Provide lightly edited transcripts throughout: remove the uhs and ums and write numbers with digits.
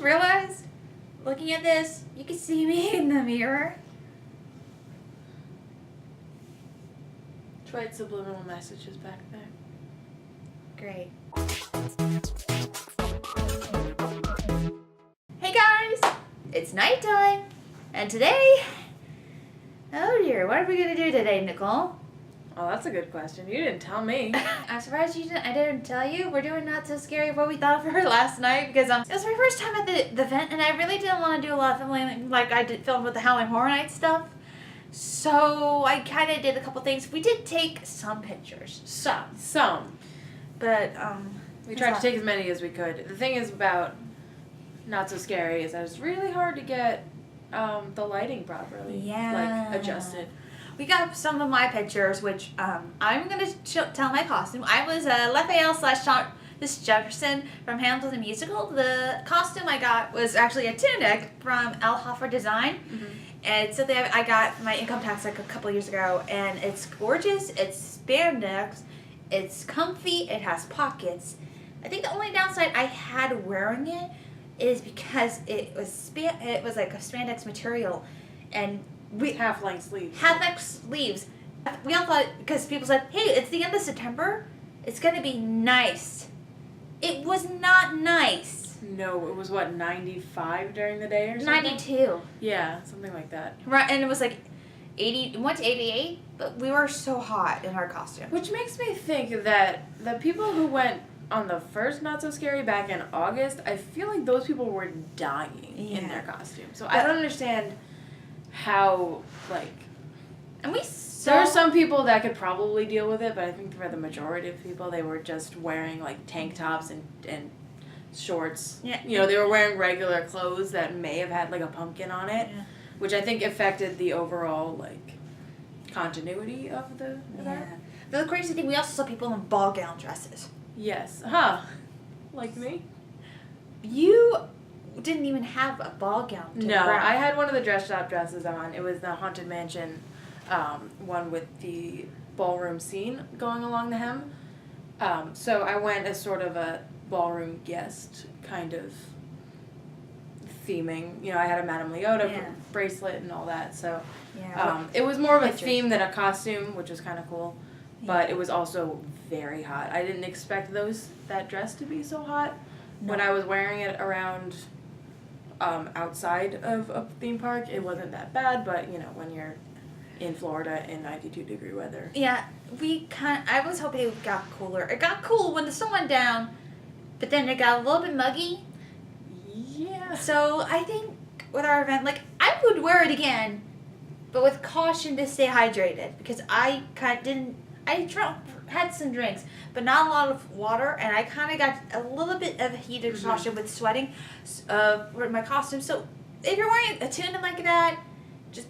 just realized, looking at this, you can see me in the mirror. Write subliminal messages back there. Great. Hey guys, it's nighttime, and today, oh dear, what are we gonna do today, Nicole? Oh, that's a good question. You didn't tell me. I'm surprised I didn't tell you. We're doing Not So Scary What We Thought of Her last night because it was my first time at the event, and I really didn't want to do a lot of filming like I did film with the Halloween Horror Nights stuff. So I kind of did a couple things. We did take some pictures. Some. But, we tried to take as many as we could. The thing is about Not So Scary is that it's really hard to get the lighting properly adjusted. We got some of my pictures, which I'm going to tell my costume. I was Raphael / Miss Jefferson from Hamilton the Musical. The costume I got was actually a tunic from L. Hoffer Design. Mm-hmm. And it's something I got for my income tax like a couple years ago. And it's gorgeous. It's spandex. It's comfy. It has pockets. I think the only downside I had wearing it is because it was like a spandex material. And half-length sleeves. Half-length sleeves. We all thought, because people said, hey, it's the end of September. It's going to be nice. It was not nice. No, it was, 95 during the day or something? 92. Yeah, something like that. Right, and it was like 80, it went to 88, but we were so hot in our costume. Which makes me think that the people who went on the first Not So Scary back in August, I feel like those people were dying in their costumes. So I don't understand how, and there are some people that could probably deal with it, but I think for the majority of people, they were just wearing, tank tops and shorts. Yeah. You know, they were wearing regular clothes that may have had, a pumpkin on it, which I think affected the overall, continuity of the event. The crazy thing, we also saw people in ball gown dresses. Yes. Huh. Like me? You didn't even have a ball gown. No, I had one of the dress shop dresses on. It was the Haunted Mansion one with the ballroom scene going along the hem. So I went as sort of a ballroom guest kind of theming. You know, I had a Madame Leota bracelet and all that. So it was more of a theme than a costume, which was kind of cool. But it was also very hot. I didn't expect that dress to be so hot. No. When I was wearing it around outside of a theme park, it wasn't that bad, but when you're in Florida in 92-degree weather. Yeah, I was hoping it got cooler. It got cool when the sun went down, but then it got a little bit muggy. Yeah. So I think with our event, I would wear it again, but with caution to stay hydrated, because I had some drinks, but not a lot of water, and I kind of got a little bit of heat exhaustion with sweating with my costume. So if you're wearing a tunic like that, just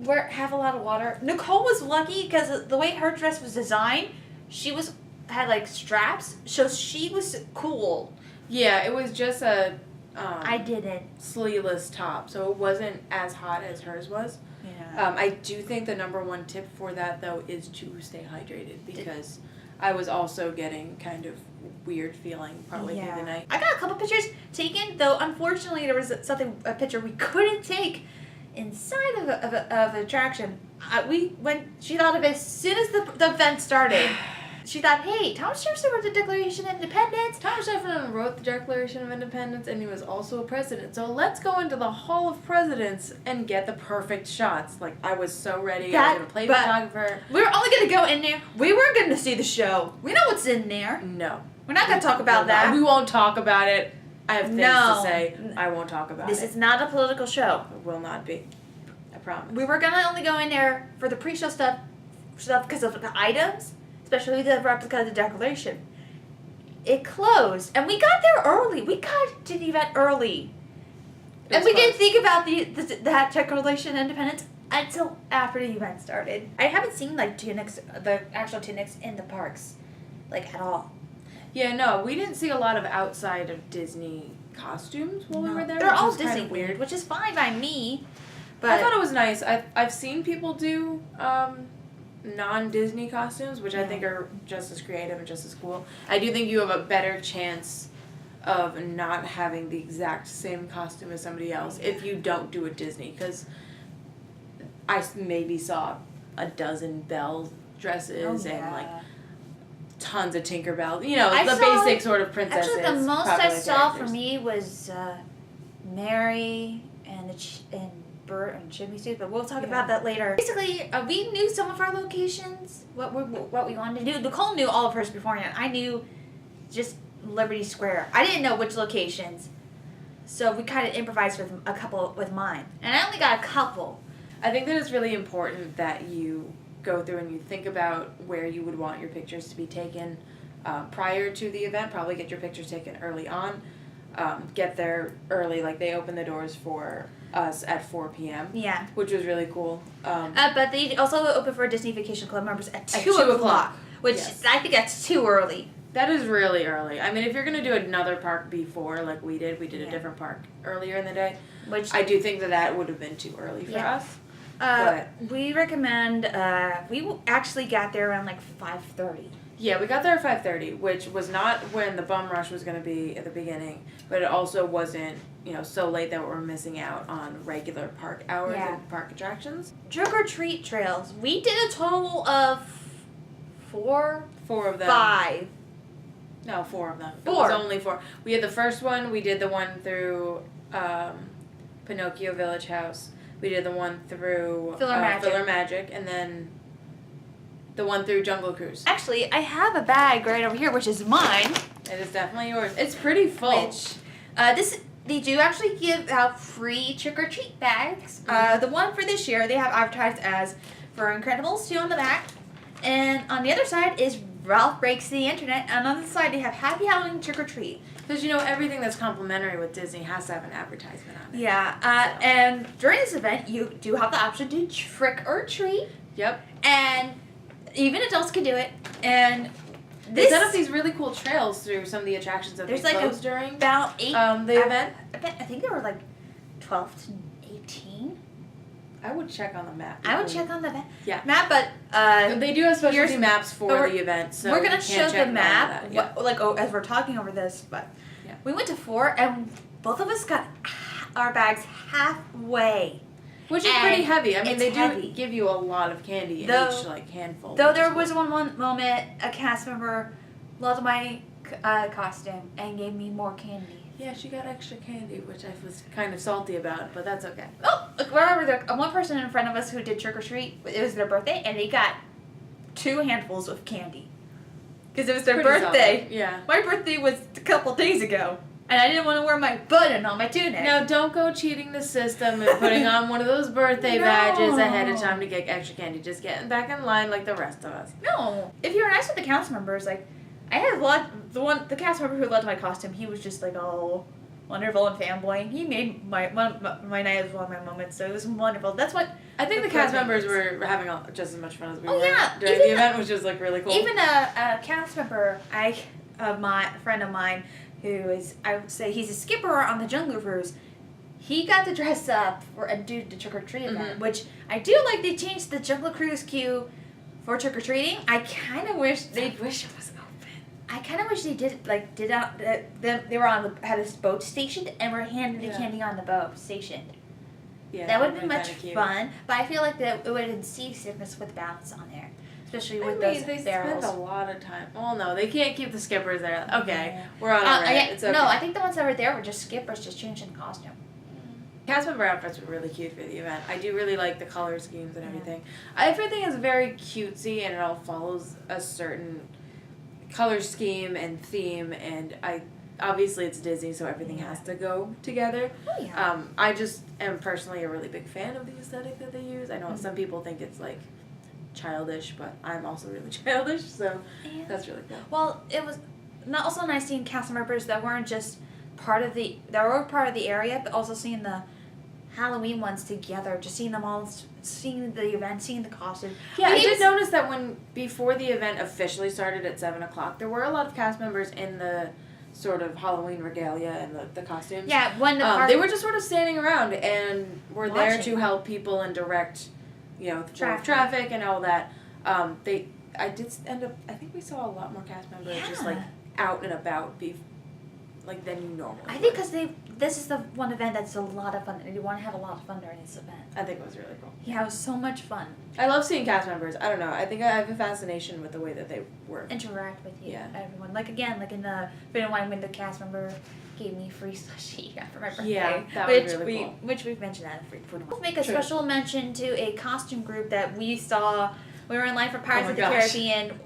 have a lot of water. Nicole was lucky because the way her dress was designed, she had straps, so she was cool. Yeah, it was just a I didn't sleeveless top, so it wasn't as hot as hers was. Yeah. I do think the number one tip for that, though, is to stay hydrated, because I was also getting kind of weird feeling partway through the night. I got a couple pictures taken, though unfortunately there was a picture we couldn't take inside of an attraction. She thought of it as soon as the event started. She thought, hey, Thomas Jefferson wrote the Declaration of Independence. Thomas Jefferson wrote the Declaration of Independence, and he was also a president. So let's go into the Hall of Presidents and get the perfect shots. I was so ready. I was going to play photographer. We were only going to go in there. We weren't going to see the show. We know what's in there. No. We're not going to talk about that. We won't talk about it. I have things to say. I won't talk about it. This is not a political show. It will not be. I promise. We were going to only go in there for the pre-show stuff because of the items. Especially the replica of the Declaration. It closed, and we got there early. We got to the event early. And we didn't think about that Declaration of Independence until after the event started. I haven't seen, the actual tunics in the parks, at all. Yeah, no, we didn't see a lot of outside of Disney costumes while we were there. They're all Disney weird, which is fine by me. But I thought it was nice. I've seen people do non-Disney costumes, which I think are just as creative and just as cool. I do think you have a better chance of not having the exact same costume as somebody else if you don't do a Disney, because I maybe saw a dozen Belle dresses and like tons of Tinkerbell, you know, the basic sort of princesses. Actually, the most I saw characters. for me was Mary and Bert and Jimmy Sue, but we'll talk about that later. Basically, we knew some of our locations, what we wanted to do. Nicole knew all of hers beforehand. I knew just Liberty Square. I didn't know which locations, so we kind of improvised with a couple with mine, and I only got a couple. I think that it's really important that you go through and you think about where you would want your pictures to be taken prior to the event. Probably get your pictures taken early on. Get there early, like they opened the doors for us at 4 p.m. Yeah. Which was really cool. But they also open for Disney Vacation Club members at 2 o'clock, which I think that's too early. That is really early. I mean, if you're going to do another park before, like we did a different park earlier in the day, which I do think that would have been too early for us. We recommend, we actually got there around like 5:30. Yeah, we got there at 5:30, which was not when the bum rush was going to be at the beginning, but it also wasn't, you know, so late that we're missing out on regular park hours and park attractions. Trick or treat trails. We did a total of 4 of them. 5. No, 4 of them. 4. It was only 4. We had the first one. We did the one through Pinocchio Village House. We did the one through Filler Magic, and then the one through Jungle Cruise. Actually, I have a bag right over here, which is mine. It is definitely yours. It's pretty full. Which, they do actually give out free trick-or-treat bags. The one for this year, they have advertised as for Incredibles 2 on the back. And on the other side is Ralph Breaks the Internet. And on the side, they have Happy Halloween Trick-or-Treat. Because, you know, everything that's complimentary with Disney has to have an advertisement on it. Yeah. And during this event, you do have the option to trick-or-treat. Yep. And even adults can do it. And they set up these really cool trails through some of the attractions that they closed during about 8 the event. I think there were like 12 to 18. I would check on the map. I would check on the map, but they do have specialty maps for the event, so we're gonna show the map, as we're talking over this. But we went to 4, and both of us got our bags halfway, which is pretty heavy. I mean, they do give you a lot of candy in each handful. Though there was one moment a cast member loved my costume and gave me more candy. Yeah, she got extra candy, which I was kind of salty about, but that's okay. Oh, look, wherever there, one person in front of us who did trick or treat, it was their birthday, and they got 2 handfuls of candy. Because it was their birthday. Solid. Yeah. My birthday was a couple days ago, and I didn't want to wear my button on my tunic. Now, don't go cheating the system and putting on one of those birthday badges ahead of time to get extra candy. Just get back in line like the rest of us. No. If you were nice with the cast members, like, I had the cast member who loved my costume, he was just like, oh, wonderful and fanboying. He made my night as one of my moments, so it was wonderful. That's what I think the cast members were having just as much fun as we were during the event, which was like really cool. Even a cast member, a friend of mine, who is, I would say, he's a skipper on the Jungle Cruise. He got to dress up and do the trick or treat event, which I do like. They changed the Jungle Cruise queue for trick or treating. I kind of wish it was open. I kind of wish they they were had this boat stationed and were handing the candy on the boat stationed. Yeah, that would have been much fun, but I feel like that it would have seasickness with balance on there, especially with those they barrels. spend a lot of time. Well, no, they can't keep the skippers there. Okay, we're on our right. It's okay. No, I think the ones that were there were just skippers, just changing costume. Cast member outfits were really cute for the event. I do really like the color schemes and everything. Everything is very cutesy and it all follows a certain color scheme and theme, and obviously it's Disney, so everything has to go together. Oh, yeah. I just am personally a really big fan of the aesthetic that they use. I know some people think it's like childish, but I'm also really childish, so that's really cool. Well, it was also nice seeing cast members that weren't just part of the area, but also seeing the Halloween ones together, just seeing them all, seeing the event, seeing the costume. Yeah, I did notice that before the event officially started at 7 o'clock, there were a lot of cast members in the sort of Halloween regalia and the costumes. Yeah, when they were just sort of standing around and were there to help people and direct, traffic and all that. I think we saw a lot more cast members just like out and about than you normally I think because this is the one event that's a lot of fun, and you want to have a lot of fun during this event. I think it was really cool. Yeah, it was so much fun. I love seeing cast members. I don't know. I think I have a fascination with the way that they work. Interact with you, Yeah. everyone. Like again, like in the Food and Wine, when the cast member gave me free sushi for my birthday. Yeah, that was really cool. Which we've mentioned that in Food and Wine. We'll make a True. special mention to a costume group that we saw. We were in line for Pirates of the gosh. Caribbean.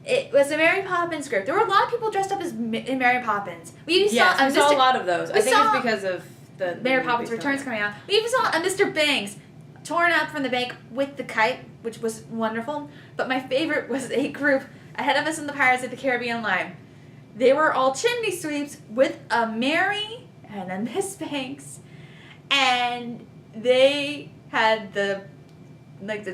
It was a Mary Poppins group. There were a lot of people dressed up as in Mary Poppins. We saw a lot of those. I think it's because of the Mary Poppins Returns coming out. We even saw a Mr. Banks torn out from the bank with the kite, which was wonderful. But my favorite was a group ahead of us in the Pirates of the Caribbean line. They were all chimney sweeps with a Mary and a Miss Banks, and they had the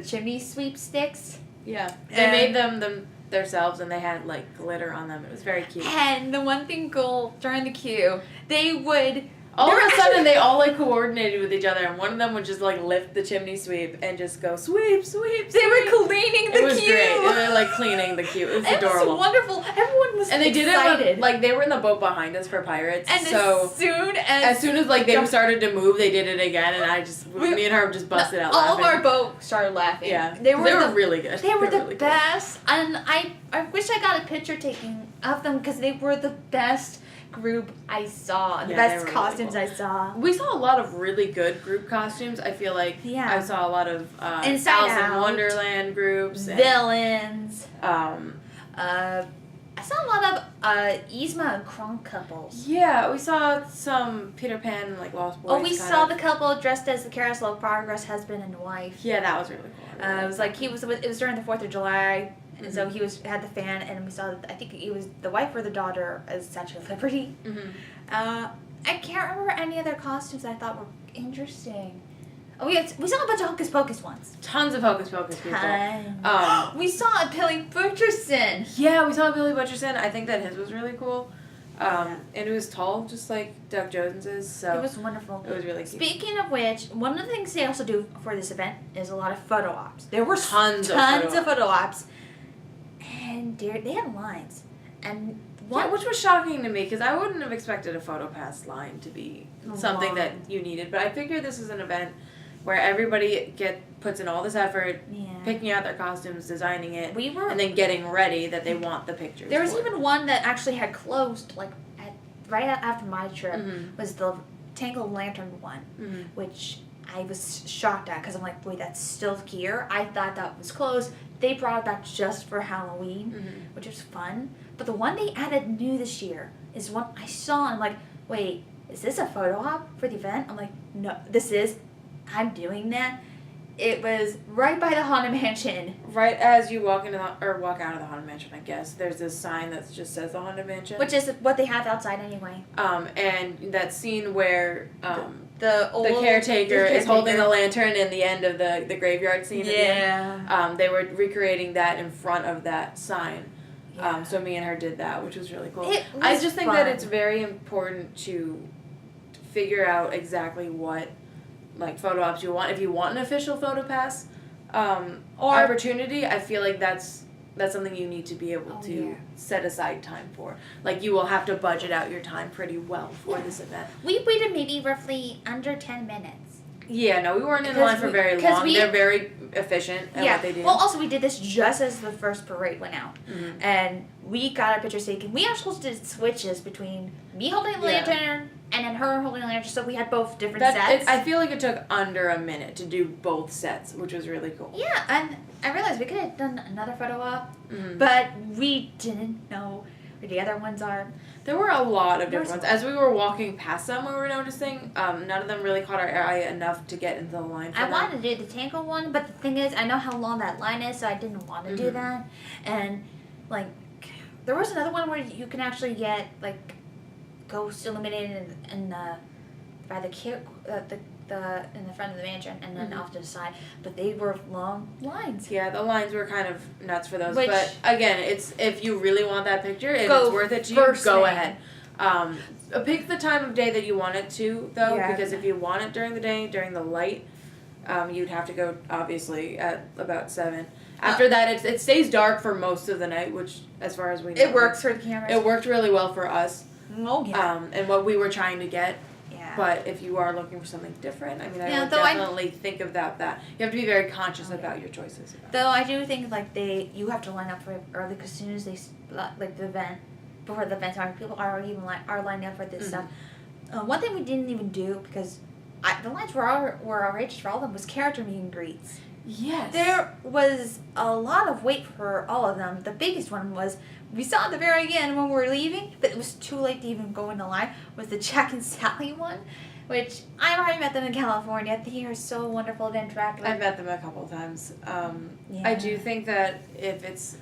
chimney sweep sticks. Yeah, they made them themselves, and they had glitter on them. It was very cute. And the one thing cool during the queue, they would. All of a sudden, they all coordinated with each other, and one of them would just lift the chimney sweep and just go sweep, sweep. They were cleaning the queue. It was great. They were cleaning the queue. It was adorable. It was wonderful. Everyone was and they excited. did it they were in the boat behind us for Pirates. And so as soon as they started to move, they did it again, and me and her just busted out laughing. laughing. All of our boat started laughing. Yeah, they were really good. They were the really best, and I wish I got a picture taken of them because they were the best group I saw, the best costumes really cool. I saw. We saw a lot of really good group costumes. I feel like I saw a lot of Alice in Wonderland groups, villains. And, I saw a lot of Yzma and Kronk couples. Yeah, we saw some Peter Pan and Lost Boys. Oh, we saw the couple dressed as the Carousel of Progress husband and wife. Yeah, that was really cool. It was it was during the 4th of July. And so he had the fan, and we saw, I think he was the wife or the daughter as Statue of Liberty. Mm-hmm. I can't remember any other costumes I thought were interesting. Oh, we saw a bunch of Hocus Pocus ones. Tons of Hocus Pocus people. We saw a Billy Butcherson. Yeah, we saw Billy Butcherson. I think that his was really cool. And it was tall, just like Doug Jones's. So it was wonderful. It was really cute. Speaking of which, one of the things they also do for this event is a lot of photo ops. There were tons of photo ops. And they had lines. And which was shocking to me because I wouldn't have expected a photo pass line to be something that you needed. But I figured this is an event where everybody puts in all this effort, picking out their costumes, designing it, and then getting ready that they want the pictures. There was even one that actually had closed right after my trip was the Tangled Lantern one, which I was shocked at because I'm like, wait, that's still here? I thought that was closed. They brought it back just for Halloween, which was fun. But the one they added new this year is one I saw, and I'm like, wait, is this a photo op for the event? I'm like, no, this is. I'm doing that. It was right by the Haunted Mansion. Right as you walk out of the Haunted Mansion, I guess, there's this sign that just says the Haunted Mansion. Which is what they have outside anyway. And that scene where the caretaker is holding the lantern in the end of the graveyard scene. Yeah. They were recreating that in front of that sign. Yeah. So me and her did that, which was really cool. I just think that it's very important to figure out exactly what photo ops you want. If you want an official photo pass or opportunity, I feel like that's something you need to be able to set aside time for. You will have to budget out your time pretty well for this event. We waited maybe roughly under 10 minutes. Yeah, no, we weren't in line for very long. They're very efficient at what they do. Well, also we did this just as the first parade went out. Mm-hmm. And we got our pictures taken. We actually did switches between me holding the lantern and then her holding the lantern, so we had both different sets. I feel like it took under a minute to do both sets, which was really cool. Yeah, and I realized we could have done another photo op, but we didn't know where the other ones are. There were a lot of different ones. As we were walking past them, we were noticing none of them really caught our eye enough to get into the line for I wanted to do the Tangle one, but the thing is, I know how long that line is, so I didn't want to do that. And, there was another one where you can actually get, ghosts illuminated by the in the front of the mansion and then off to the side, but they were long lines. Yeah, the lines were kind of nuts for those. But again, it's if you really want that picture, if it's worth it to you, go ahead. Pick the time of day that you want it to, though, because if you want it during the day, during the light, you'd have to go obviously at about 7. After that, it stays dark for most of the night, which, as far as we know, it works for the cameras. It worked really well for us. Oh yeah. And what we were trying to get. Yeah. But if you are looking for something different, I mean, I would definitely think about that. You have to be very conscious about your choices. Though I do think like you have to line up for it early, because as soon as they like the event, before the event starts, people are lining up for this stuff. One thing we didn't even do, because the lines were outrageous for all of them, was character meet and greets. Yes. There was a lot of wait for all of them. The biggest one was, we saw at the very end when we were leaving, but it was too late to even go in the line, was the Jack and Sally one, which I've already met them in California. They are so wonderful to interact with. I've met them a couple of times. I do think that if it's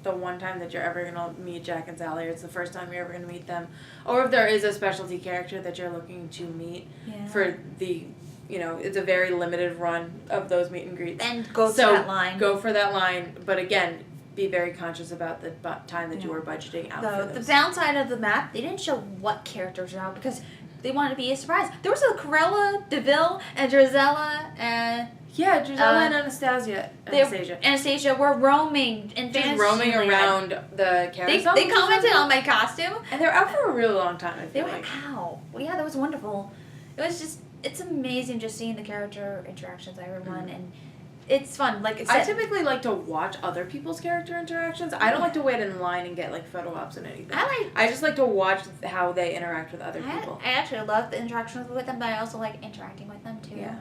the one time that you're ever going to meet Jack and Sally, or it's the first time you're ever going to meet them, or if there is a specialty character that you're looking to meet for the... it's a very limited run of those meet and greets. And go for that line. Go for that line, but again, be very conscious about the time that you are budgeting out for The those. downside of the map, they didn't show what characters are out, because they wanted to be a surprise. There was a Corella, DeVille, and Drizella, and... Yeah, Drizella and Anastasia were roaming in just roaming around the carousel. They commented on my costume. And they were out for a really long time, I feel like. They were out. Well, yeah, that was wonderful. It was just... It's amazing just seeing the character interactions of everyone, and it's fun. Like I said, I typically like to watch other people's character interactions. I don't like to wait in line and get like photo ops and anything. I just like to watch how they interact with other people. I actually love the interactions with them, but I also like interacting with them too. Yeah.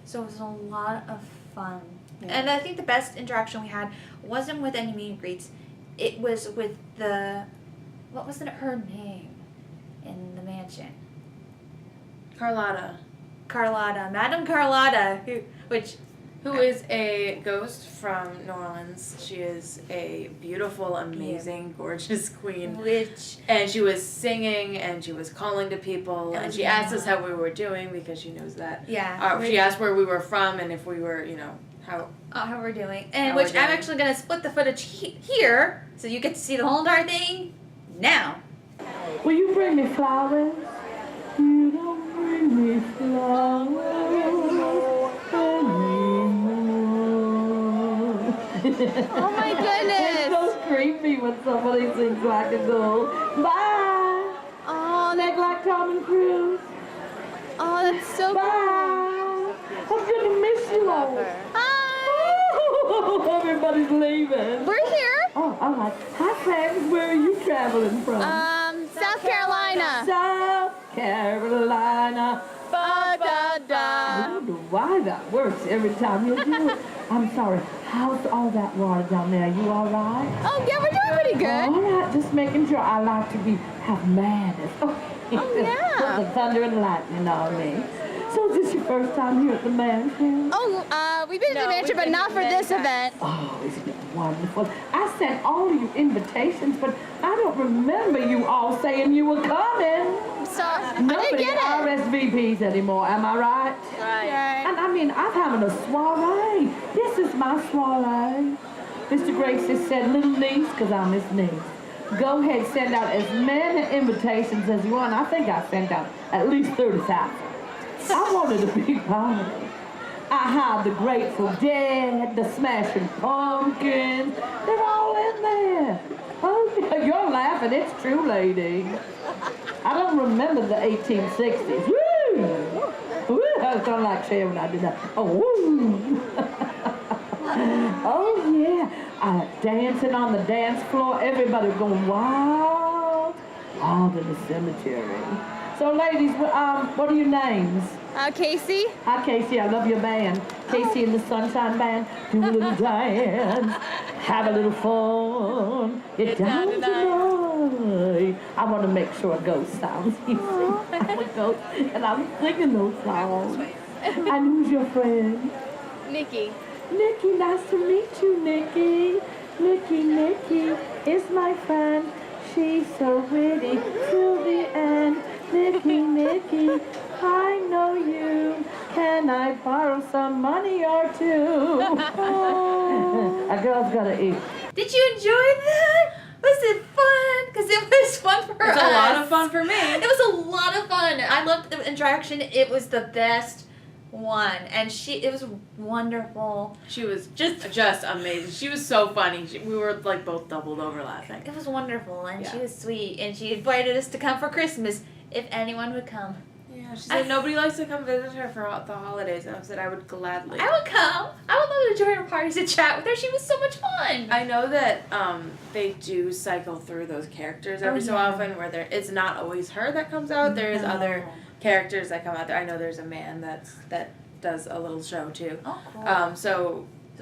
So it was a lot of fun. Yeah. And I think the best interaction we had wasn't with any meet and greets. It was with what was her name in the mansion? Carlotta, Madame Carlotta, who is a ghost from New Orleans. She is a beautiful, amazing, gorgeous queen. And she was singing, and she was calling to people, and she asked us how we were doing, because she knows that. Yeah. She asked where we were from, and if we were, how we're doing. And I'm actually going to split the footage here, so you get to see the whole entire thing now. Will you bring me flowers? You don't bring me flowers anymore. Oh my goodness! It's so creepy when somebody sings like a girl. Bye! Oh, Neck like Tom and Cruise. Oh, that's so Bye! cool. I'm gonna miss you all. Hi! Oh, everybody's leaving. We're here. Oh, all right. Hi, friends. Where are you traveling from? South Carolina. South Carolina. Ba-da-da. I don't know why that works every time you do it. I'm sorry. How's all that water down there? You all right? Oh, yeah, we're doing pretty good. All right, just making sure. I like to have madness. Oh, yeah. Put the thunder and lightning on me. So is this your first time here at the mansion? Oh, we've been to the mansion, but not for this event. Oh, isn't it wonderful? I sent all of you invitations, but I don't remember you all saying you were coming. So, I didn't Nobody get it. RSVPs anymore, am I right? Right. And I mean, I'm having a soiree. This is my soiree. Mr. Grace has said, little niece, because I'm his niece. Go ahead, send out as many invitations as you want. I think I sent out at least 30,000. I wanted a big party. I had the Grateful Dead, the Smashing Pumpkins. They're all in there. Oh, you're laughing. It's true, lady. I don't remember the 1860s. Woo! Woo! I was kind of like Cher when I did that. Oh, woo! Oh, yeah. Dancing on the dance floor. Everybody going wild. All in the cemetery. So, ladies, what are your names? Casey. Hi, Casey. I love your band. Casey and the Sunshine Band. Do a little dance. Have a little fun. Get down tonight. I want to make sure a ghost sounds. You see, I'm a ghost, and I'm singing those songs. And who's your friend? Nikki. Nikki, nice to meet you, Nikki. Nikki is my friend. She's so witty till the end. Nikki, I know you. Can I borrow some money or two? A girl's gotta eat. Did you enjoy that? Was it fun? Because it was fun for us. It's a lot of fun for me. It was a lot of fun. I loved the interaction. It was the best one, and it was wonderful. She was just amazing. She was so funny. We were like both doubled over laughing. It was wonderful, and she was sweet, and she invited us to come for Christmas if anyone would come. Yeah, she said nobody likes to come visit her for the holidays, and I said I would gladly. I would come. I would love to join her parties and chat with her. She was so much fun. I know that they do cycle through those characters every so often, where it's not always her that comes out. There is other characters that come out there. I know there's a man that does a little show too. Oh, cool.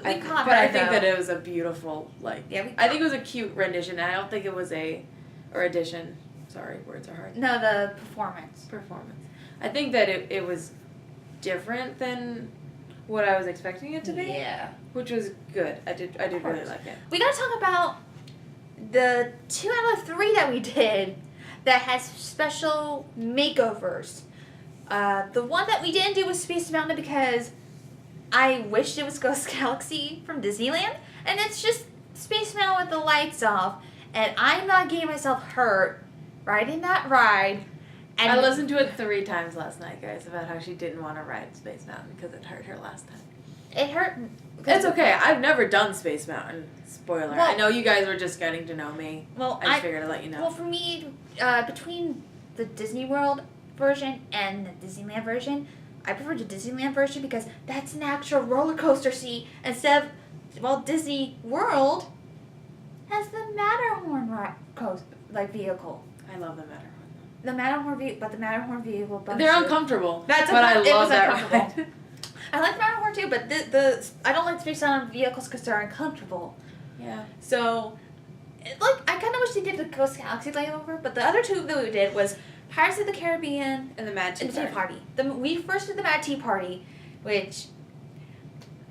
I think that it was a beautiful I think it was a cute rendition. I don't think it was edition. Sorry, words are hard. No, the performance. I think that it was different than what I was expecting it to be. Yeah. Which was good. I did really like it. We gotta talk about the 2 out of 3 that we did that has special makeovers. The one that we didn't do was Space Mountain because I wished it was Ghost Galaxy from Disneyland, and it's just Space Mountain with the lights off, and I'm not getting myself hurt riding that ride. And I listened to it 3 times last night, guys, about how she didn't want to ride Space Mountain because it hurt her last time. It hurt. It's okay. I've never done Space Mountain. Spoiler. Well, I know you guys were just getting to know me. Well, I just figured to let you know. Well, for me, between the Disney World version and the Disneyland version, I prefer the Disneyland version because that's an actual roller coaster seat instead of Walt Disney World has the Matterhorn vehicle. I love the Matterhorn. The Matterhorn vehicle. They're uncomfortable. I love that ride. I like Matterhorn too, but I don't like Space Mountain vehicles because they're uncomfortable. Yeah. So, I kind of wish they did the Ghost Galaxy layover, but the other 2 that we did was Pirates of the Caribbean and the Mad Tea Party. We first did the Mad Tea Party, which,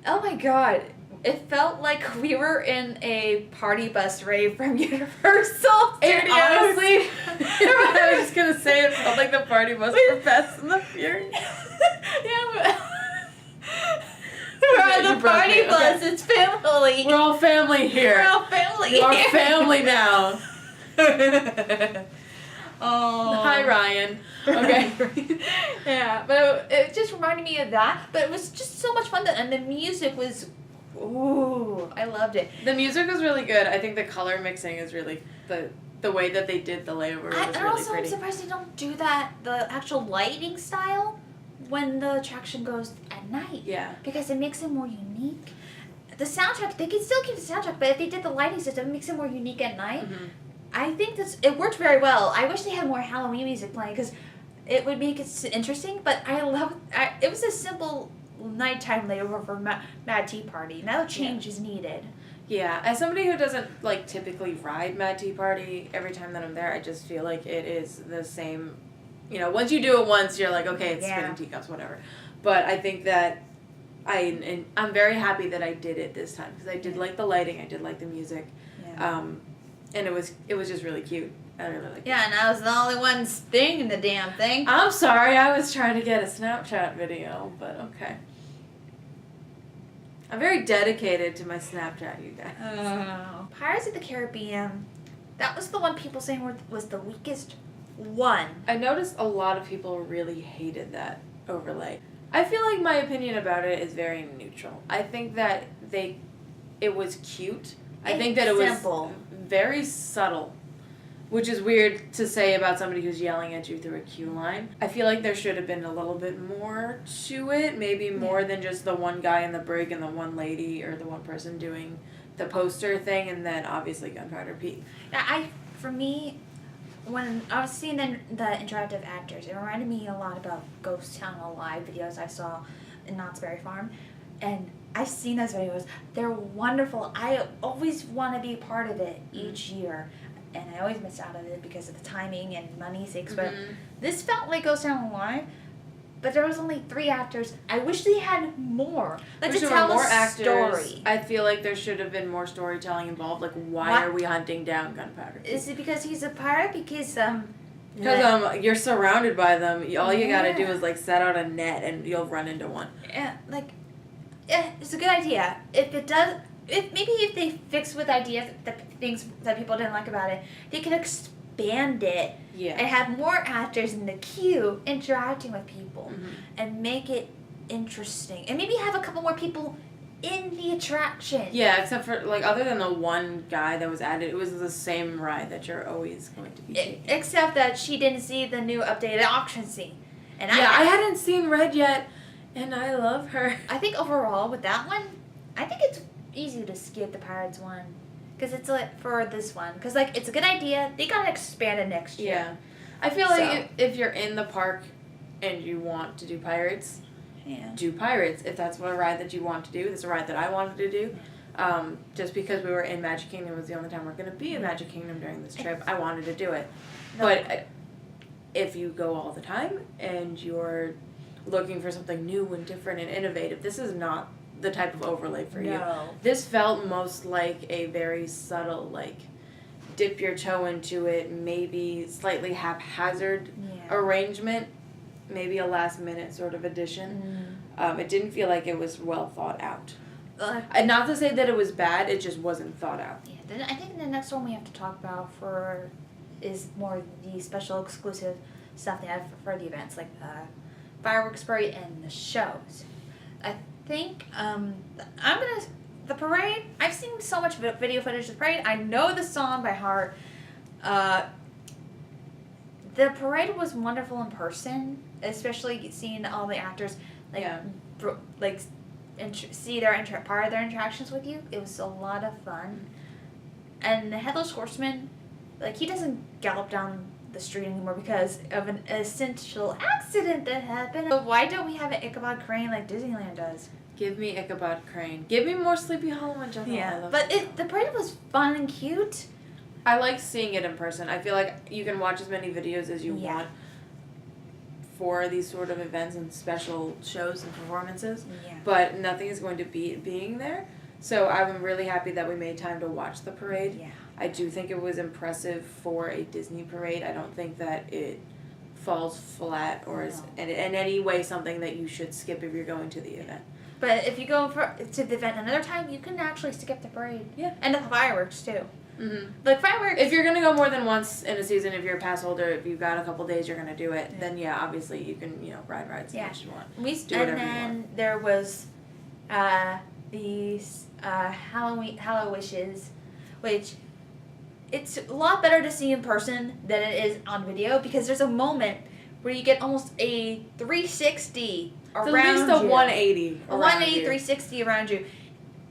oh my god, it felt like we were in a party bus rave from Universal Studios. Honestly, I was just gonna say it felt like the party bus for Fast and the Furious. Yeah, but we're on the party bus. Okay. It's family. We're all family here. We're all family. We're all family now. Oh. Hi, Ryan. Okay. Yeah, but it just reminded me of that. But it was just so much fun, and the music was, ooh, I loved it. The music was really good. I think the color mixing is really the way that they did the layover was really pretty. I'm surprised they don't do that, the actual lighting style, when the attraction goes at night. Yeah. Because it makes it more unique. The soundtrack, they can still keep the soundtrack, but if they did the lighting system, it makes it more unique at night. Mm-hmm. I think it worked very well. I wish they had more Halloween music playing because it would make it interesting, but it was a simple nighttime layover for Mad Tea Party. No change is needed. Yeah, as somebody who doesn't typically ride Mad Tea Party, every time that I'm there, I just feel like it is the same. Once you do it once, you're like, okay, it's spinning teacups, whatever. But I think that I'm very happy that I did it this time because I did like the lighting, I did like the music, and it was just really cute. I really liked it. Yeah, and I was the only one stinging the damn thing. I'm sorry, I was trying to get a Snapchat video, but okay. I'm very dedicated to my Snapchat, you guys. Pirates of the Caribbean, that was the one people saying was the weakest one. I noticed a lot of people really hated that overlay. I feel like my opinion about it is very neutral. I think that it was cute. I think that it was very subtle, which is weird to say about somebody who's yelling at you through a queue line. I feel like there should have been a little bit more to it, maybe more than just the one guy in the brig and the one lady or the one person doing the poster thing, and then obviously Gunpowder Pete. For me, when I was seeing the interactive actors, it reminded me a lot about Ghost Town Alive videos I saw in Knott's Berry Farm, and I've seen those videos. They're wonderful. I always want to be part of it each year. And I always miss out on it because of the timing and money sakes. But this felt like Ghost Town Alive, but there was only 3 actors. I wish they had more. To tell more actors, story. I feel like there should have been more storytelling involved. Like, why are we hunting down Gunpowder? Is it because he's a pirate? Because you're surrounded by them. All you gotta do is set out a net and you'll run into one. Yeah, it's a good idea. If they fix with ideas, things that people didn't like about it, they could expand it and have more actors in the queue interacting with people and make it interesting. And maybe have a couple more people in the attraction. Yeah, except for, like, other than the one guy that was added, it was the same ride that you're always going to be taking. Except that she didn't see the new updated auction scene. And I hadn't seen Red yet, and I love her. I think overall with that one, I think it's easy to skip the Pirates one. Because it's like for this one. Because, like, it's a good idea. They got to expand it next year. Yeah. I feel like if you're in the park and you want to do Pirates, do Pirates. If that's what a ride that you want to do, it's a ride that I wanted to do. Just because we were in Magic Kingdom was the only time we're going to be in Magic Kingdom during this trip, I wanted to do it. No. But if you go all the time and you're looking for something new and different and innovative, this is not the type of overlay for you. This felt most like a very subtle, like, dip your toe into it, maybe slightly haphazard arrangement, maybe a last minute sort of addition. It didn't feel like it was well thought out. And not to say that it was bad, it just wasn't thought out. Yeah, then I think the next one we have to talk about is more the special exclusive stuff they have for the events, like the fireworks parade and the shows. I think the parade, I've seen so much video footage of the parade. I know the song by heart. The parade was wonderful in person, especially seeing all the actors see part of their interactions with you. It was a lot of fun. And the Headless Horseman, like, he doesn't gallop down the street anymore because of an essential accident that happened. But why don't we have an Ichabod Crane like Disneyland does? Give me Ichabod Crane. Give me more Sleepy Hollow in general. Yeah, but the parade was fun and cute. I like seeing it in person. I feel like you can watch as many videos as you want for these sort of events and special shows and performances, but nothing is going to beat being there. So I'm really happy that we made time to watch the parade. Yeah. I do think it was impressive for a Disney parade. I don't think that it falls flat or is in any way something that you should skip if you're going to the event. But if you go to the event another time, you can actually skip the parade. Yeah. And the fireworks, too. Mm-hmm. Like, fireworks... If you're going to go more than once in a season, if you're a pass holder, if you've got a couple days you're going to do it, then, obviously you can, ride rides as much as you want. And then there was these Hallow Wishes, which... It's a lot better to see in person than it is on video because there's a moment where you get almost a 360 around you. At least a 180 A 180, 360 around you.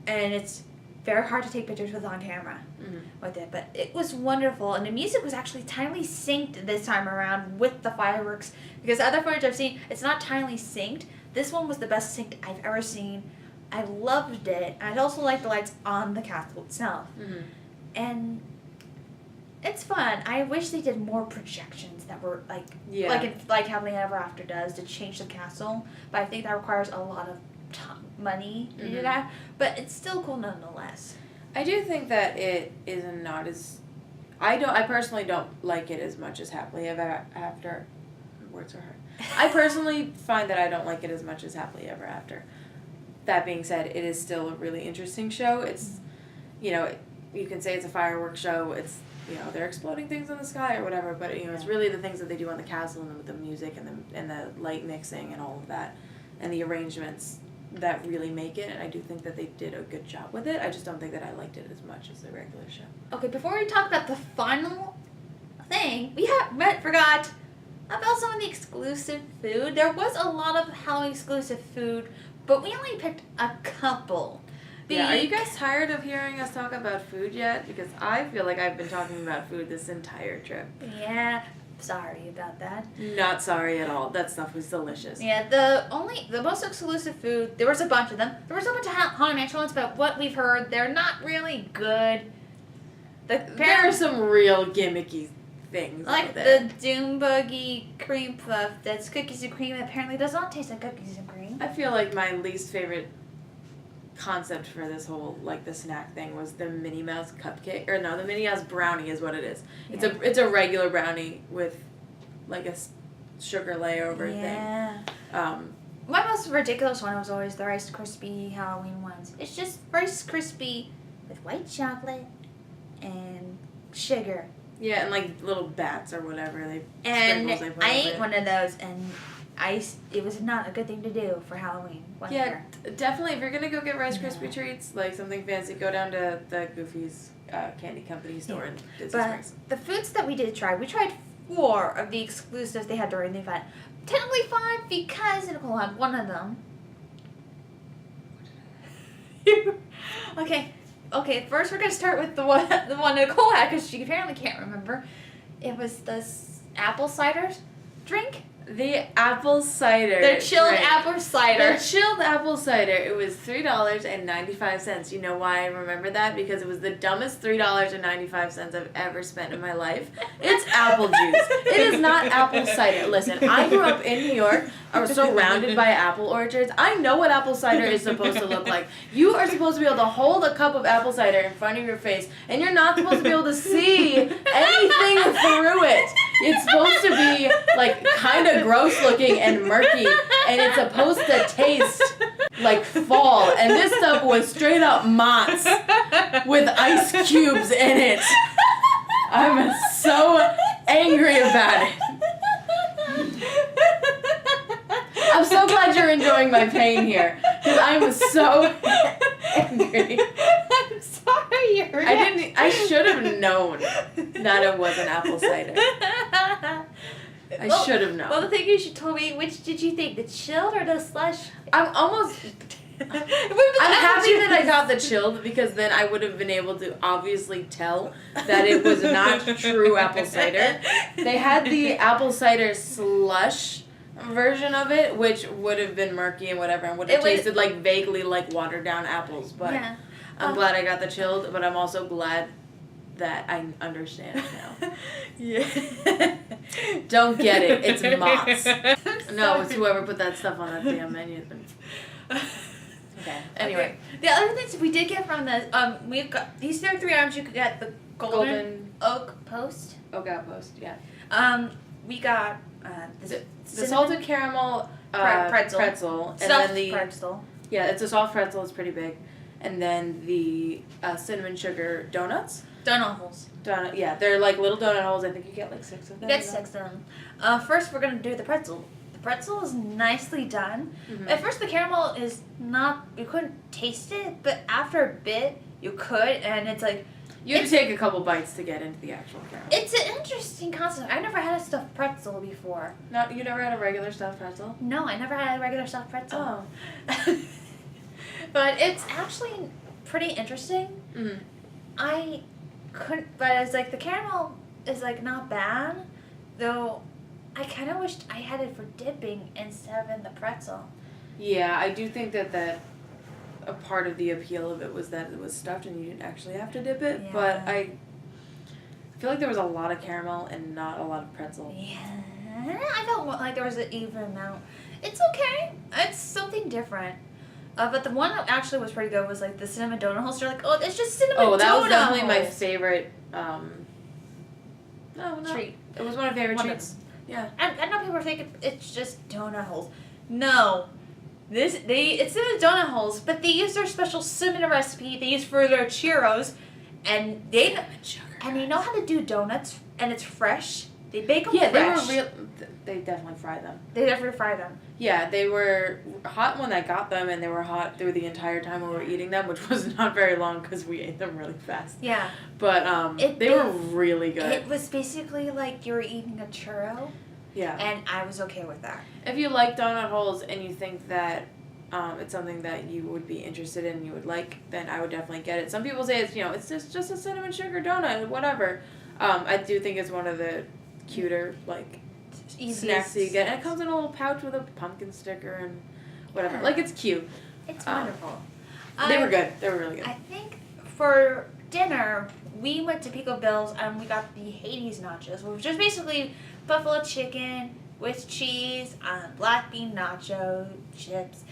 And it's very hard to take pictures with on camera with it. But it was wonderful. And the music was actually tinily synced this time around with the fireworks. Because other footage I've seen, it's not tinily synced. This one was the best synced I've ever seen. I loved it. And I also liked the lights on the castle itself. And... it's fun. I wish they did more projections that were like Happily Ever After does to change the castle. But I think that requires a lot of money to do that. But it's still cool nonetheless. I do think that it is not as. I personally don't like it as much as Happily Ever After. Words are hard. I personally find that I don't like it as much as Happily Ever After. That being said, it is still a really interesting show. It's, you can say it's a fireworks show. It's they're exploding things in the sky or whatever, but it's really the things that they do on the castle and with the music and the light mixing and all of that and the arrangements that really make it, and I do think that they did a good job with it. I just don't think that I liked it as much as the regular show. Okay, before we talk about the final thing, we forgot about some of the exclusive food. There was a lot of Halloween exclusive food, but we only picked a couple. Yeah, are you guys tired of hearing us talk about food yet? Because I feel like I've been talking about food this entire trip. Yeah, sorry about that. Not sorry at all. That stuff was delicious. Yeah, the most exclusive food, there was a bunch of them. There was a bunch of Haunted Mansion ones, but what we've heard, they're not really good. There are some real gimmicky things like the Doom Buggy cream puff that's cookies and cream and apparently does not taste like cookies and cream. I feel like my least favorite concept for this whole the snack thing was the Minnie Mouse cupcake, or no, the Minnie Mouse brownie is what it is. Yeah. It's a regular brownie with like a sugar layover thing. My most ridiculous one was always the Rice Krispie Halloween ones. It's just Rice Krispie with white chocolate and sugar. Yeah, and little bats or whatever I ate one of those and it was not a good thing to do for Halloween one year. Definitely. If you're gonna go get Rice Krispie treats, like something fancy, go down to the Goofy's Candy Company store in Disney Springs. The foods that we did try, we tried 4 of the exclusives they had during the event. Technically 5 because Nicole had one of them. Okay. First, we're gonna start with the one Nicole had because she apparently can't remember. It was the apple cider drink. The apple cider. The chilled drink. apple cider. The chilled apple cider. It was $3.95. You know why I remember that? Because it was the dumbest $3.95 I've ever spent in my life. It's apple juice. It is not apple cider. Listen, I grew up in New York. I was surrounded by apple orchards. I know what apple cider is supposed to look like. You are supposed to be able to hold a cup of apple cider in front of your face, and you're not supposed to be able to see anything through it. It's supposed to be like kind of gross looking and murky, and it's supposed to taste like fall, and this stuff was straight up Mott's with ice cubes in it. I'm so angry about it. I'm so glad you're enjoying my pain here, because I'm so angry. I'm sorry, I should have known that it was an apple cider. I should have known. Well, the thing is, you told me, which did you think, the chilled or the slush? I'm happy that I got the chilled, because then I would have been able to obviously tell that it was not true apple cider. They had the apple cider slush version of it, which would have been murky and whatever, and would have tasted like vaguely like watered down apples. But yeah. I'm glad I got the chilled, but I'm also glad that I understand it now. Yeah. Don't get it. It's Mott's. No, it's whoever put that stuff on that damn menu. Okay. Anyway. Okay. The other things we did get from the we've got these are 3 items you could get: the golden oak post. Oak outpost. Yeah. We got the salted caramel pretzel, and then the pretzel. Yeah, it's a soft pretzel. It's pretty big, and then the cinnamon sugar donuts. Donut holes. Yeah, they're like little donut holes. I think you get like 6 of them. You get 6 of them. First, we're gonna do the pretzel. The pretzel is nicely done. Mm-hmm. At first, the caramel is not. You couldn't taste it, but after a bit, you could, and it's like. You have to take a couple bites to get into the actual caramel. It's an interesting concept. I never had a stuffed pretzel before. No, you never had a regular stuffed pretzel? No, I never had a regular stuffed pretzel. Oh. But it's actually pretty interesting. Mm-hmm. I couldn't, but it's like the caramel is like not bad, though I kind of wished I had it for dipping instead of in the pretzel. Yeah, I do think that a part of the appeal of it was that it was stuffed and you didn't actually have to dip it, yeah. But I feel like there was a lot of caramel and not a lot of pretzel. Yeah, I felt like there was an even amount. It's okay. It's something different. But the one that actually was pretty good was like the cinnamon donut holes. You're like, oh, it's just cinnamon donut holes. Oh, that was definitely my favorite treat. It was one of my favorite treats. Yeah. I know people are thinking it's just donut holes. No. It's cinnamon donut holes, but they use their special cinnamon recipe they use for their churros, and they know how to do donuts, and it's fresh. They bake them fresh. Yeah, they definitely fry them. They definitely fry them. Yeah, they were hot when I got them, and they were hot through the entire time we were eating them, which was not very long because we ate them really fast. Yeah. But they were really good. It was basically like you were eating a churro. Yeah. And I was okay with that. If you like donut holes and you think that it's something that you would be interested in and you would like, then I would definitely get it. Some people say it's just a cinnamon sugar donut, whatever. I do think it's one of the cuter snacks you get. And it comes in a little pouch with a pumpkin sticker and whatever. Yeah. It's cute. It's wonderful. They were good. They were really good. I think for dinner, we went to Pico Bill's and we got the Hades nachos, which is basically buffalo chicken with cheese, black bean nacho chips.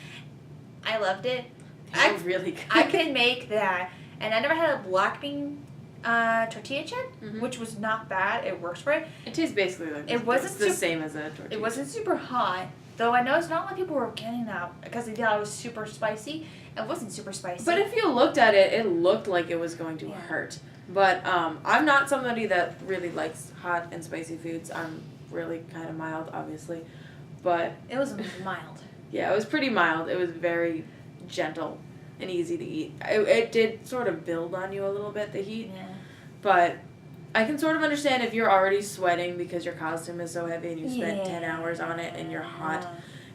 I loved it. They were really good. I can make that. And I never had a black bean tortilla chip, which was not bad. It works for it. It tastes basically like the same as a tortilla. It wasn't super hot, though. I noticed not a lot of people were getting that because they thought it was super spicy. It wasn't super spicy. But if you looked at it, it looked like it was going to hurt. But I'm not somebody that really likes hot and spicy foods. I'm really kind of mild, obviously. but It was mild. yeah, it was pretty mild. It was very gentle and easy to eat. It did sort of build on you a little bit, the heat, Yeah. but I can sort of understand if you're already sweating because your costume is so heavy and you spent 10 hours on it and you're hot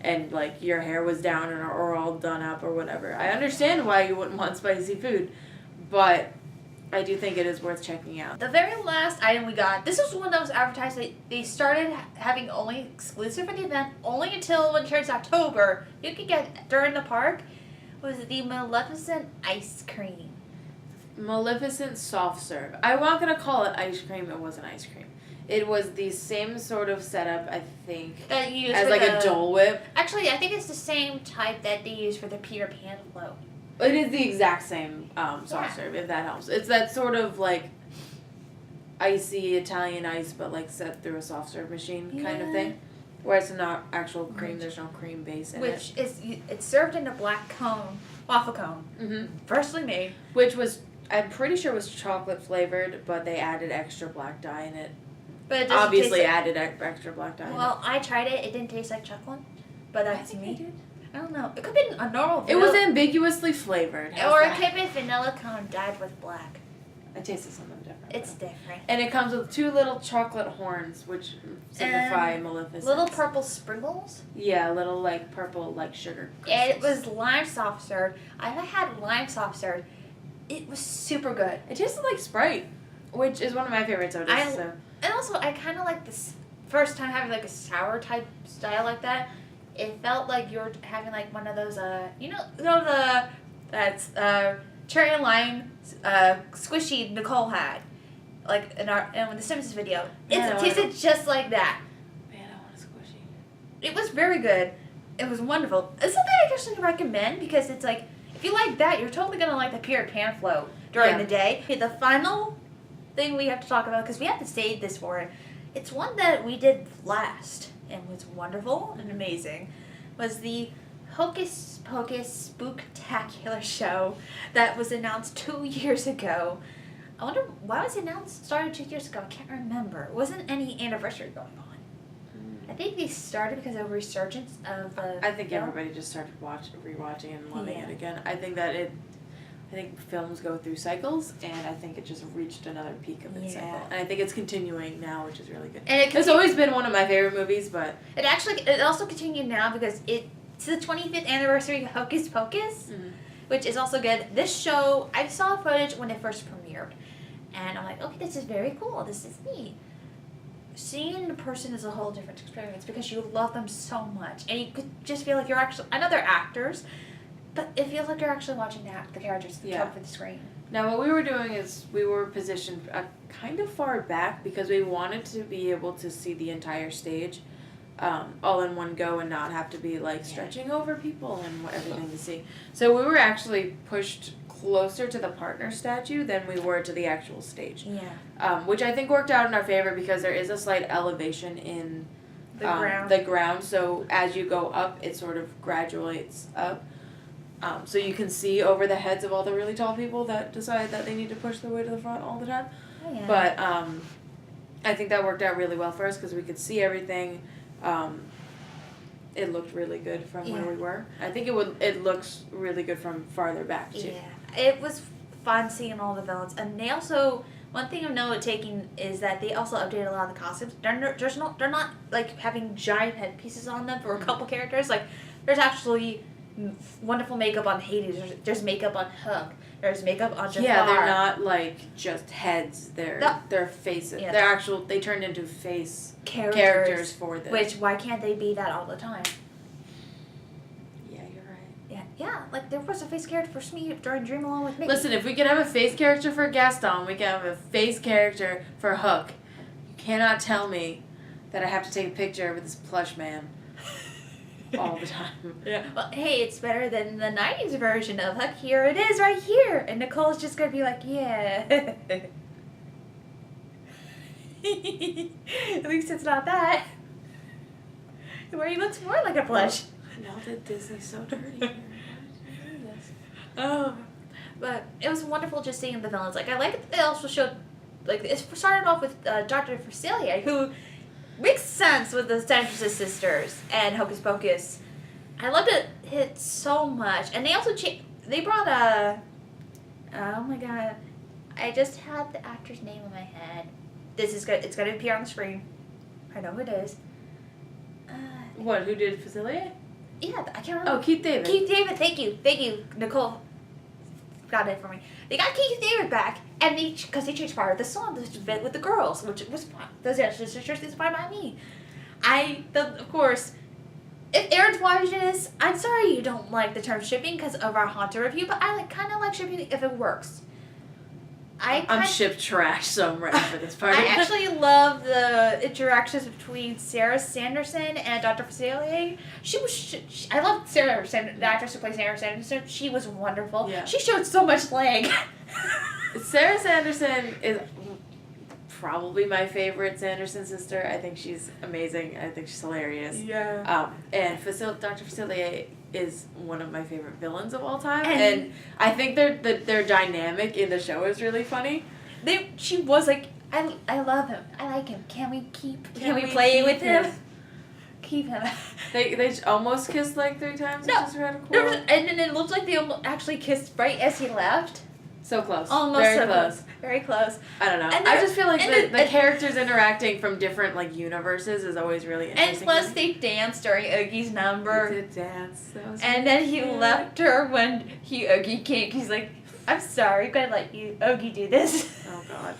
and like your hair was down or all done up or whatever. I understand why you wouldn't want spicy food, but I do think it is worth checking out. The very last item we got, this was one that was advertised. They started having only exclusive for the event, only until when it turns October. You could get during the park. Was the Maleficent ice cream? Maleficent soft serve. I'm not gonna call it ice cream. It wasn't ice cream. It was the same sort of setup, I think, That you use as for like a Dole Whip. Actually, I think it's the same type that they use for the Peter Pan float. It is the exact same soft serve, if that helps. It's that sort of like icy Italian ice, but like set through a soft serve machine kind of thing. Where it's not actual cream, there's no cream base in it. Which is, it's served in a black cone, waffle cone, freshly made. Which was, I'm pretty sure was chocolate flavored, but they added extra black dye in it. But it doesn't Obviously taste added extra black dye in it. Well, I tried it. It didn't taste like chocolate, but that's I think me. it did. I don't know. It could have been a normal. It was ambiguously flavored. Or it could have been vanilla cone dyed with black. I tasted something different. It's different. And it comes with 2 little chocolate horns, which signify Maleficent. Little purple sprinkles. Yeah, little like purple like sugar It crystals. was lime soft serve. I had lime soft serve. It was super good. It tasted like Sprite, which is one of my favorite sodas. And also, I kind of like this first time having like a sour type style like that. It felt like you were having like one of those, that's cherry and lime squishy Nicole had, like in the Simpsons video. It tasted just like that. Man, I want a squishy. It was very good. It was wonderful. It's something I actually recommend because it's like, if you like that, you're totally gonna like the Peter Pan float during the day. Okay, the final thing we have to talk about, because we have to save this for it. It's one that we did last and was wonderful and amazing. Was the Hocus Pocus Spooktacular show that was announced 2 years ago. I wonder why was it announced? Started 2 years ago. I can't remember. It wasn't any anniversary going on. I think they started because of a resurgence of the I think film. everybody just started rewatching and loving it again. I think that I think films go through cycles, and I think it just reached another peak of its cycle. And I think it's continuing now, which is really good. And it's always been one of my favorite movies, but it also continued now because it's the 25th anniversary of Hocus Pocus, which is also good. This show, I saw footage when it first premiered, and I'm like, okay, this is very cool. This is neat. Seeing the person is a whole different experience because you love them so much, and you could just feel like you're actually. I know they're actors, but it feels like you're actually watching the characters come for the screen. Now, what we were doing is we were positioned kind of far back because we wanted to be able to see the entire stage all in one go and not have to be like stretching over people and everything to see. So we were actually pushed closer to the partner statue than we were to the actual stage. Yeah. Which I think worked out in our favor because there is a slight elevation in the ground. So as you go up, it sort of graduates up. So you can see over the heads of all the really tall people that decide that they need to push their way to the front all the time. Oh, yeah. But I think that worked out really well for us because we could see everything. It looked really good from where we were. I think it looks really good from farther back too. Yeah, it was fun seeing all the villains, and they also. One thing of note taking is that they also updated a lot of the costumes. They're not like having giant headpieces on them for a couple characters. Like there's actually wonderful makeup on Hades. There's makeup on Hook. There's makeup on Jafar. Yeah, they're not like just heads. They're faces. Yeah. They're they turned into face characters for this. Which why can't they be that all the time? Yeah, you're right. Yeah. Like there was a face character for Smee during Dream Along with Me. Listen, if we can have a face character for Gaston, we can have a face character for Hook. You cannot tell me that I have to take a picture with this plush man all the time. Yeah. Well, hey, it's better than the 90s version of Hook. Here it is right here. And Nicole's just going to be like, yeah. At least it's not that. Where he looks more like a plush. Now that Disney's so dirty. Oh. But it was wonderful just seeing the villains. Like, I like it. They also showed, like, it started off with Dr. Facilier, who makes sense with the Sanderson sisters and Hocus Pocus. I loved it so much, and they also they brought oh my god, I just had the actor's name in my head. It's gonna appear on the screen. I know who it is. What? Who did Facilier? Yeah, I can't remember. Oh, Keith David. Keith David, thank you, Nicole. Got it for me. They got Keith David back, and because they changed part of the song to fit with the girls, which was fine. Those sisters is fine by me. Of course, if Aaron's watching this, I'm sorry you don't like the term shipping because of our Haunter review, but I kind of like shipping if it works. I'm ship trash, so I'm ready for this party. I actually love the interactions between Sarah Sanderson and Dr. Facilier. I love Sarah Sanderson, the actress who plays Sarah Sanderson. She was wonderful. Yeah. She showed so much leg. Sarah Sanderson is probably my favorite Sanderson sister. I think she's amazing. I think she's hilarious. Yeah. And Dr. Facilier is one of my favorite villains of all time, and I think their dynamic in the show is really funny. She was like, I love him. I like him. Can we play with him? Keep him. They almost kissed like 3 times. No, which is rather cool. and then it looked like they actually kissed right as he left. So close. Almost very so close. Very close. I don't know. And I just feel like the and characters interacting from different like universes is always really interesting. And plus they danced during Oogie's number. They did dance. That was And then he left her when Oogie came. He's like, I'm sorry, I'm gonna let Oogie do this. Oh God.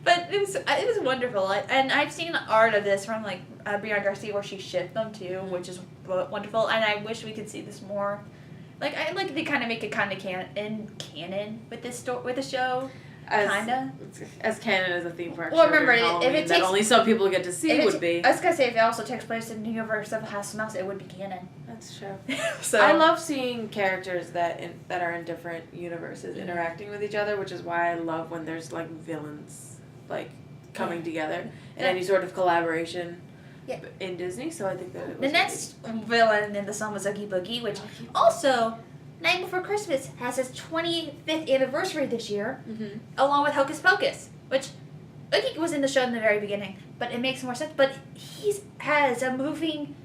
But it was wonderful. And I've seen art of this from like Brianna Garcia where she shipped them too, which is wonderful. And I wish we could see this more. Like I like they kind of make it kind of canon with the show. Kinda. As canon as a theme park. Well, show remember, during if it Halloween takes- that only some people get to see would be. I was gonna say if it also takes place in the universe of House of Mouse, it would be canon. That's true. So I love seeing characters that are in different universes interacting with each other, which is why I love when there's like villains like coming together in any sort of collaboration in Disney. So I think that it was the next villain in the song was Oogie Boogie, which also Night Before Christmas has its 25th anniversary this year, along with Hocus Pocus, which Oogie was in the show in the very beginning, but it makes more sense. But he has a moving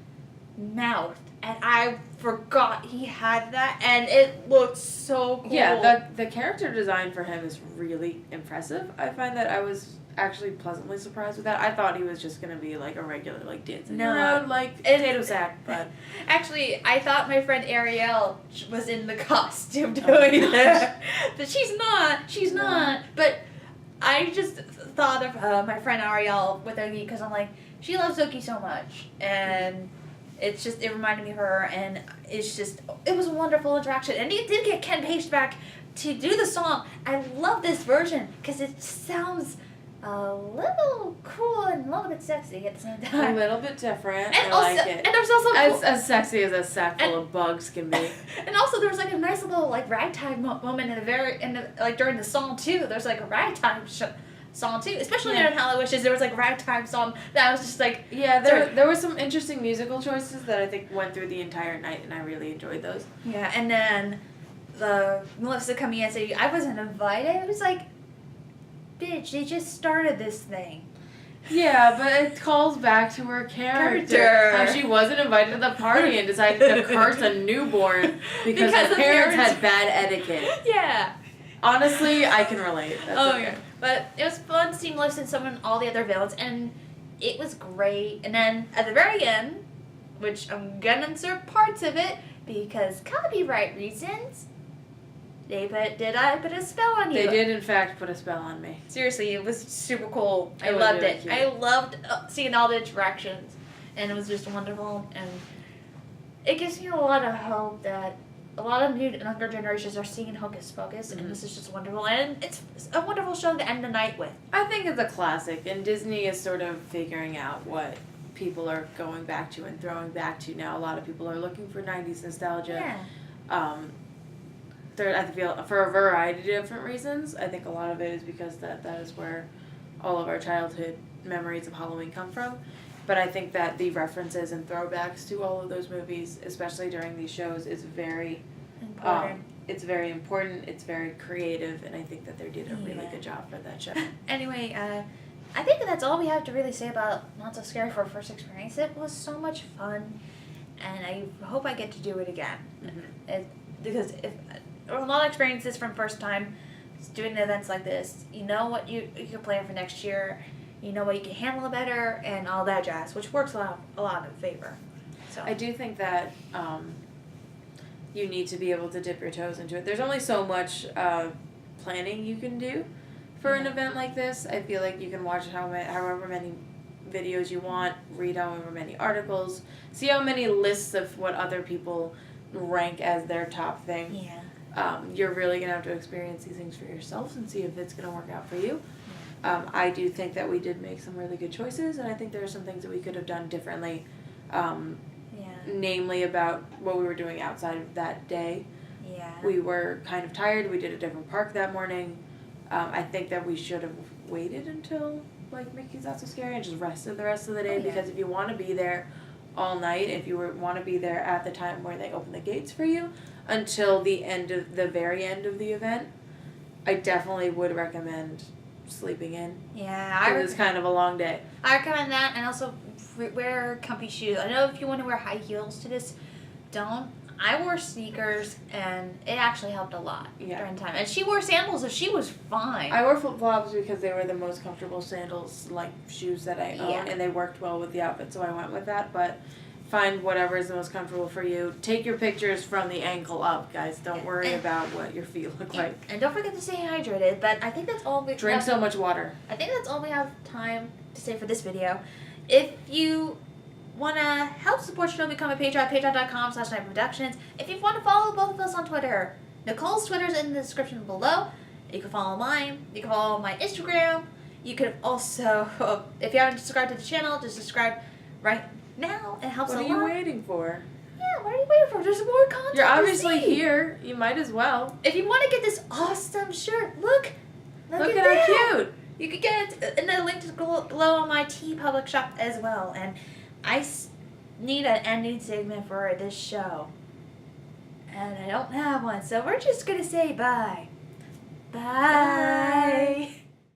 mouth, and I forgot he had that, and it looks so cool. Yeah, the character design for him is really impressive. I find that I was actually pleasantly surprised with that. I thought he was just gonna be like a regular like dancing around like potato sack, but actually I thought my friend Ariel was in the costume doing that, but she's not. But I just thought of my friend Ariel with Oogie because I'm like, she loves Oogie so much, and it reminded me of her, and it was a wonderful interaction, and he did get Ken Page back to do the song. I love this version because it sounds a little cool and a little bit sexy at the same time. a little bit different. And I like it. And there's also as sexy as a sack full of bugs can be. And also there was like a nice little like ragtime moment during the song too. There's like a ragtime song too, especially during Halloween Wishes. There was like a ragtime song that was just like there were some interesting musical choices that I think went through the entire night, and I really enjoyed those. Yeah, and then the Melissa coming in and saying I wasn't invited. It was like, bitch, they just started this thing. Yeah, but it calls back to her character. How she wasn't invited to the party and decided to curse a newborn because her parents had bad etiquette. Yeah. Honestly, I can relate. Yeah. But it was fun seeing Melissa and summon all the other villains, and it was great. And then at the very end, which I'm gonna insert parts of it because copyright reasons, did I put a spell on you? They did, in fact, put a spell on me. Seriously, it was super cool. I It was loved really it. cute. I loved seeing all the interactions, and it was just wonderful. And it gives me a lot of hope that a lot of new and younger generations are seeing Hocus Pocus, and this is just wonderful. And it's a wonderful show to end the night with. I think it's a classic, and Disney is sort of figuring out what people are going back to and throwing back to now. A lot of people are looking for 90s nostalgia. Yeah. I feel for a variety of different reasons. I think a lot of it is because that is where all of our childhood memories of Halloween come from. But I think that the references and throwbacks to all of those movies, especially during these shows, is very Important. It's very important. It's very creative, and I think that they did a really good job for that show. Anyway, I think that's all we have to really say about Not So Scary for a first experience. It was so much fun, and I hope I get to do it again. Because if a lot of experiences from first time doing events like this, you know what you can plan for next year, you know what you can handle better, and all that jazz, which works a lot in favor. So I do think that you need to be able to dip your toes into it. There's only so much planning you can do for an event like this. I feel like you can watch however many videos you want, read however many articles, see how many lists of what other people rank as their top thing. Yeah. You're really going to have to experience these things for yourself and see if it's going to work out for you. I do think that we did make some really good choices, and I think there are some things that we could have done differently, namely about what we were doing outside of that day. Yeah. We were kind of tired. We did a different park that morning. I think that we should have waited until like Mickey's Not So Scary and just rested the rest of the day, because if you want to be there all night, if you want to be there at the time where they open the gates for you until the very end of the event, I definitely would recommend sleeping in. Yeah, it's kind of a long day. I recommend that, and also wear comfy shoes. I know if you want to wear high heels to this, don't. I wore sneakers, and it actually helped a lot during time. And she wore sandals, so she was fine. I wore flip-flops because they were the most comfortable sandals, like shoes that I own, and they worked well with the outfit, so I went with that. But find whatever is the most comfortable for you. Take your pictures from the ankle up, guys. Don't worry about what your feet look like. And don't forget to stay hydrated. But I think that's all we drink so much water. I think that's all we have time to say for this video. If you want to help support the show, become a patron at patreon.com/nightproductions. If you want to follow both of us on Twitter, Nicole's Twitter is in the description below. You can follow mine. You can follow my Instagram. You can also, if you haven't subscribed to the channel, just subscribe right now. It helps a lot. What are you waiting for? Yeah, what are you waiting for? There's more content. You're obviously here. You might as well. If you want to get this awesome shirt, look at how cute. You can get it in the link below on my TeePublic shop as well. And I need an ending segment for this show, and I don't have one, so we're just gonna say bye. Bye.